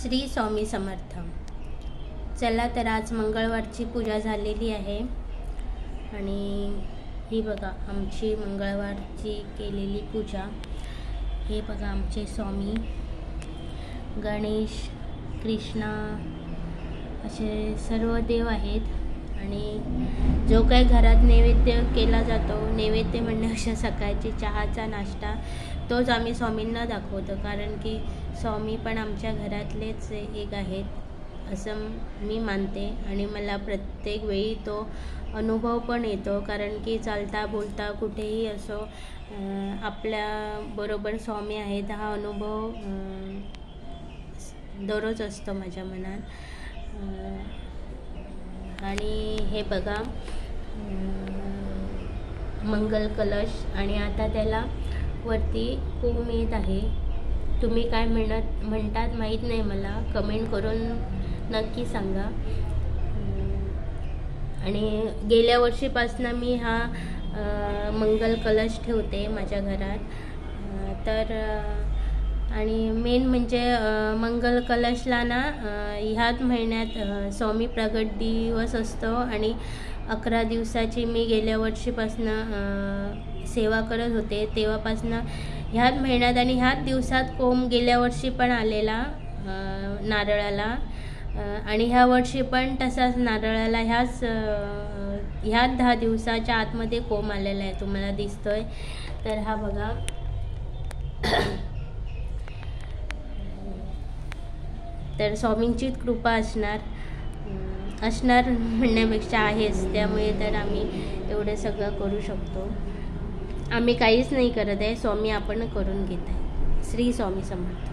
श्री स्वामी समर्थ। चला तर आज मंगळवारची पूजा झालेली आहे आणि ही बघा आमची मंगळवारची केलेली पूजा। हे बघा आमचे स्वामी गणेश कृष्णा असे सर्व देव आहेत आणि जो काही घरात नैवेद्य केला जातो, नैवेद्य म्हणजे सकाळची चहाचा नाश्ता, तोच आम्ही स्वामींना दाखवतो, कारण की स्वामी पण आमच्या घरातलेच एक आहेत असं मी मानते आणि मला प्रत्येक वेळी तो अनुभव पण येतो, कारण की चालता बोलता कुठेही असो आपल्या बरोबर स्वामी आहेत हा अनुभव दररोज असतो माझ्या मनात। आणि हे बघा मंगल कलश आणि आता त्याला वरती कोंब येत आहे। तुम्ही काय म्हणतात माहीत नाही, मला कमेंट करून नक्की सांगा। आणि गेल्या वर्षीपासून मी हा मंगल कलश ठेवते माझ्या घरात। तर आणि मेन म्हणजे मंगल कलशला ना ह्याच महिन्यात स्वामी प्रगट दिवस असतो आणि 11 दिवसाची मी गेल्या वर्षीपासून सेवा करत होते, तेव्हापासून ह्याच महिन्यात आणि ह्याच दिवसात कोंब गेल्या वर्षी पण आलेला नारळाला आणि ह्या वर्षी पण तसाच नारळाला ह्याच 10 दिवसाच्या आतमध्ये कोंब आलेला आहे, तुम्हाला दिसतोय। तर हा बघा तर स्वामींचीच कृपा असणार म्हणण्यापेक्षा आहेच, त्यामुळे तर आम्ही एवढं सगळं करू शकतो। आम्ही काहीच नाही करत आहे, स्वामी आपण करून घेत आहे। श्री स्वामी समर्थ।